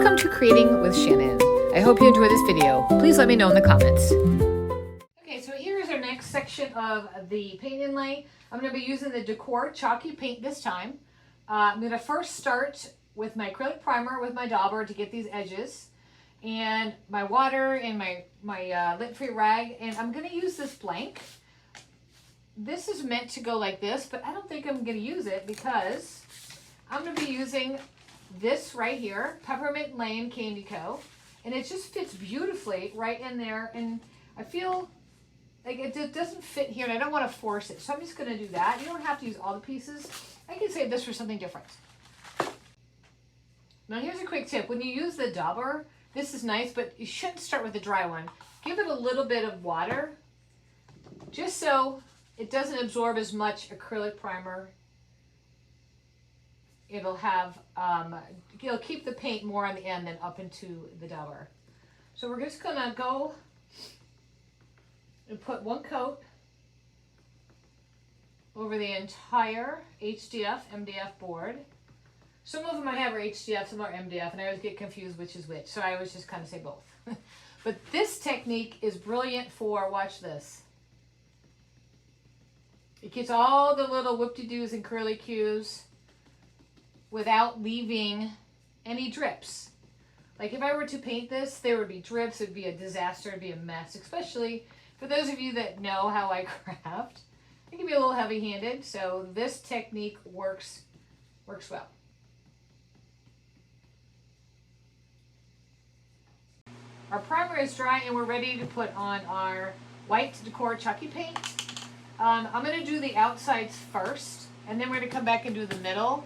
Welcome to Creating with Shannon. I hope you enjoy this video. Please let me know in the comments. Okay, so here is our next section of the paint inlay. I'm going to be using the Dekor chalky paint this time. I'm going to first start with my acrylic primer with my dauber to get these edges, and my water and my lint-free rag, and I'm going to use this blank. This is meant to go like this, but I don't think I'm going to use it because I'm going to be using this right here, Peppermint Lane Candy Co. And it just fits beautifully right in there. And I feel like it doesn't fit here, and I don't want to force it. So I'm just going to do that. You don't have to use all the pieces. I can save this for something different. Now here's a quick tip. When you use the dobber, this is nice, but you shouldn't start with the dry one. Give it a little bit of water, just so it doesn't absorb as much acrylic primer. It'll have, it'll keep the paint more on the end than up into the dobber. So we're just gonna go and put one coat over the entire HDF, MDF board. Some of them I have are HDF, some are MDF, and I always get confused which is which. So I always just kind of say both. But this technique is brilliant for, watch this. It gets all the little whoop-de-doos and curly-cues without leaving any drips. Like if I were to paint this, there would be drips, it would be a disaster, it'd be a mess, especially for those of you that know how I craft. It can be a little heavy-handed, so this technique works well. Our primer is dry and we're ready to put on our white Dekor chalky paint. I'm going to do the outsides first, and then we're going to come back and do the middle.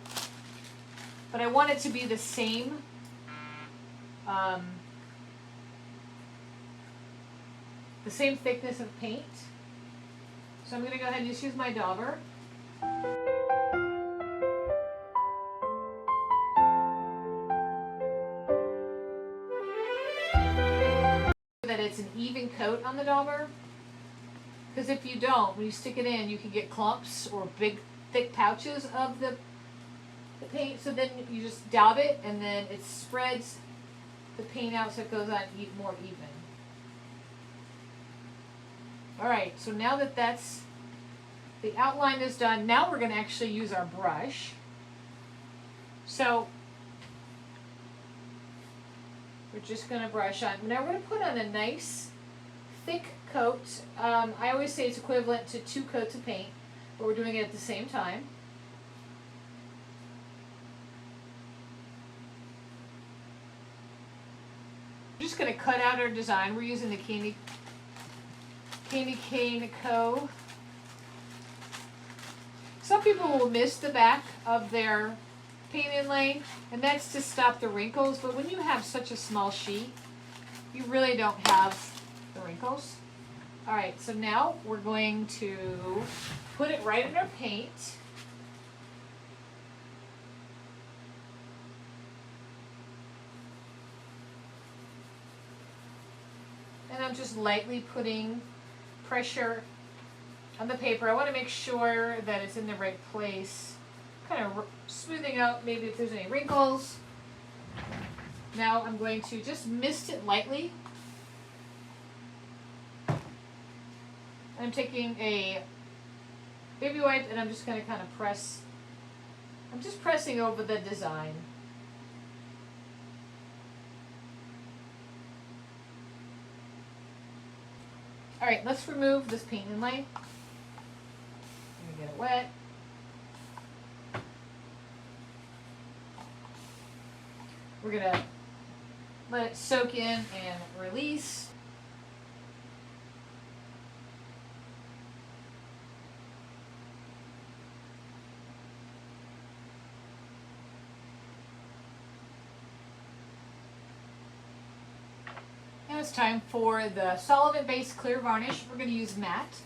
But I want it to be the same thickness of paint. So I'm going to go ahead and just use my dauber. That it's an even coat on the dauber. Because if you don't, when you stick it in, you can get clumps or big thick pouches of the paint. So then you just dab it, and then it spreads the paint out so it goes on more even. Alright, so now that the outline is done, now we're going to actually use our brush. So we're just going to brush on. Now we're going to put on a nice thick coat. I always say it's equivalent to 2 coats of paint, but we're doing it at the same time. We're just going to cut out our design. We're using the Candy Cane Co. Some people will miss the back of their paint inlay, and that's to stop the wrinkles, but when you have such a small sheet, you really don't have the wrinkles. Alright, so now we're going to put it right in our paint. And I'm just lightly putting pressure on the paper. I want to make sure that it's in the right place. Kind of smoothing out maybe if there's any wrinkles. Now I'm going to just mist it lightly. I'm taking a baby wipe and I'm just going to kind of press. I'm just pressing over the design. Alright, let's remove this paint inlay. I'm going to get it wet. We're going to let it soak in and release. Now it's time for the solvent-based clear varnish. We're going to use matte.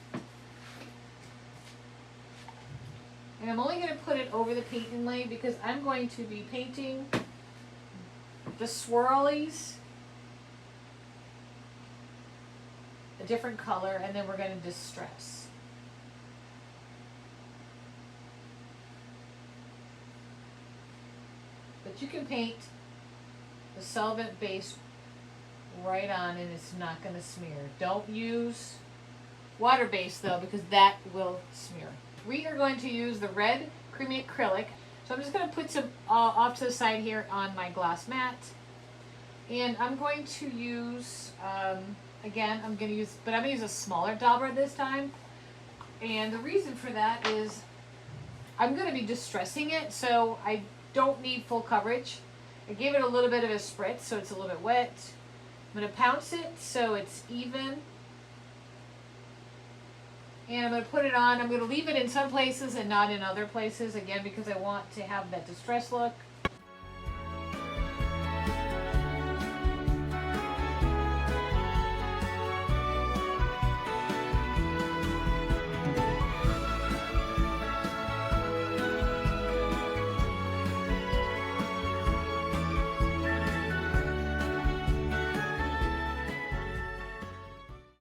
And I'm only going to put it over the paint inlay because I'm going to be painting the swirlies a different color, and then we're going to distress. But you can paint the solvent base right on, and it's not going to smear. Don't use water base though, because that will smear. We are going to use the red creamy acrylic. So I'm just going to put some off to the side here on my glass mat. And I'm going to use, again, I'm going to use a smaller dobber this time. And the reason for that is I'm going to be distressing it, so I don't need full coverage. I gave it a little bit of a spritz, so it's a little bit wet. I'm going to pounce it so it's even. And I'm going to put it on. I'm going to leave it in some places and not in other places, again, because I want to have that distress look.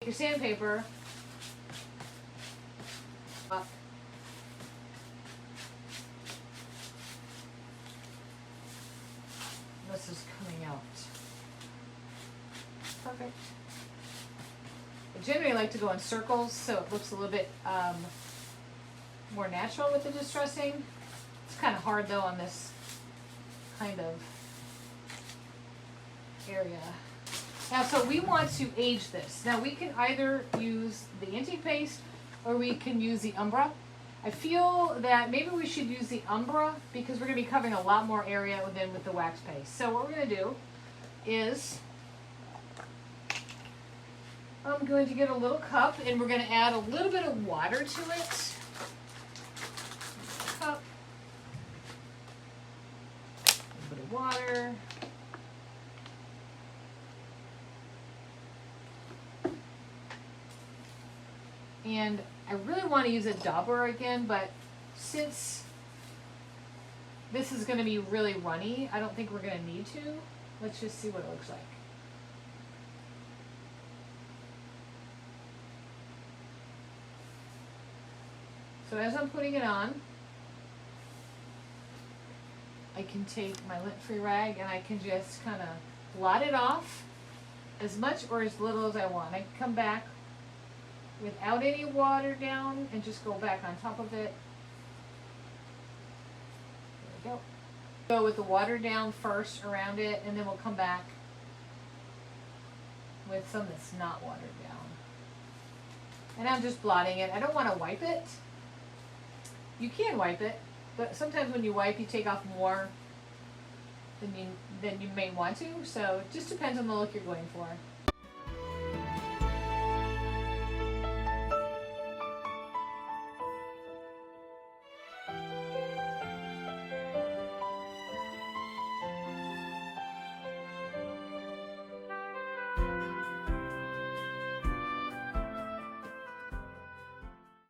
Your sandpaper up. This is coming out. Perfect. I generally like to go in circles so it looks a little bit more natural with the distressing. It's kind of hard though on this kind of area. Now, so we want to age this. Now, we can either use the antique paste or we can use the Umbra. I feel that maybe we should use the Umbra because we're going to be covering a lot more area than with the wax paste. So what we're going to do is I'm going to get a little cup and we're going to add a little bit of water to it. Cup. A little bit of water. And I really want to use a dobber again, but since this is going to be really runny, I don't think we're going to need to. Let's just see what it looks like. So as I'm putting it on, I can take my lint-free rag and I can just kind of blot it off as much or as little as I want. I can come back without any water down and just go back on top of it. There we go. Go with the water down first around it, and then we'll come back with some that's not watered down. And I'm just blotting it. I don't want to wipe it. You can wipe it, but sometimes when you wipe, you take off more than you may want to. So it just depends on the look you're going for.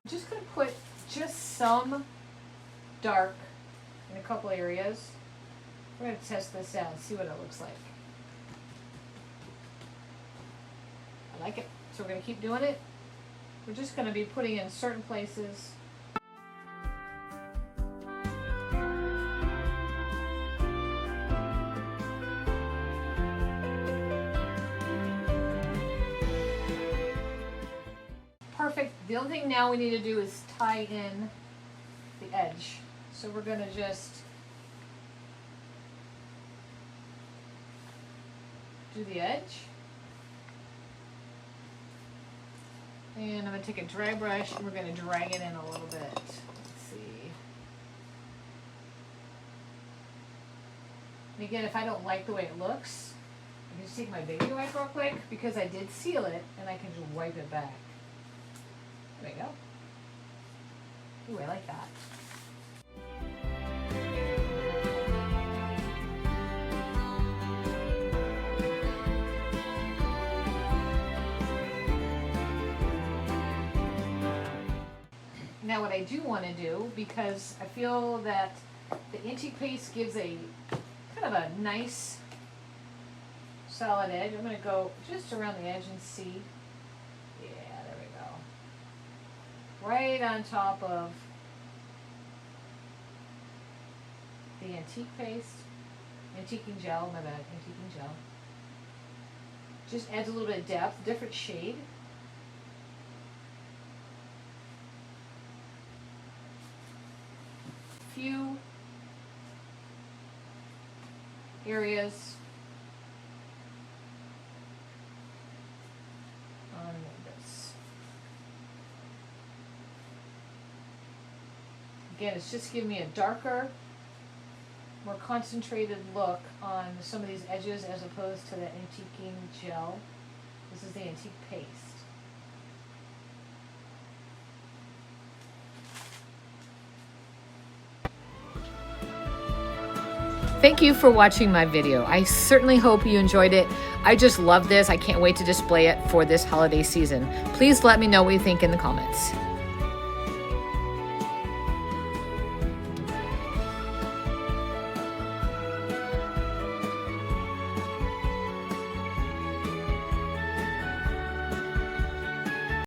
Just going to put just some dark in a couple areas. We're going to test this out and see what it looks like. I like it. So we're going to keep doing it. We're just going to be putting in certain places. Perfect. The only thing now we need to do is tie in the edge. So we're going to just do the edge. And I'm going to take a dry brush and we're going to drag it in a little bit. Let's see. And again, if I don't like the way it looks, I can just take my baby wipe real quick because I did seal it and I can just wipe it back. There we go. Ooh, I like that. Now what I do want to do, because I feel that the antique paste gives a kind of a nice solid edge, I'm going to go just around the edge and see. Right on top of the antique paste. Antiquing gel, my bad, antiquing gel. Just adds a little bit of depth, different shade. Few areas on this. Again, it's just giving me a darker, more concentrated look on some of these edges as opposed to the antiquing gel. This is the antique paste. Thank you for watching my video. I certainly hope you enjoyed it. I just love this. I can't wait to display it for this holiday season. Please let me know what you think in the comments.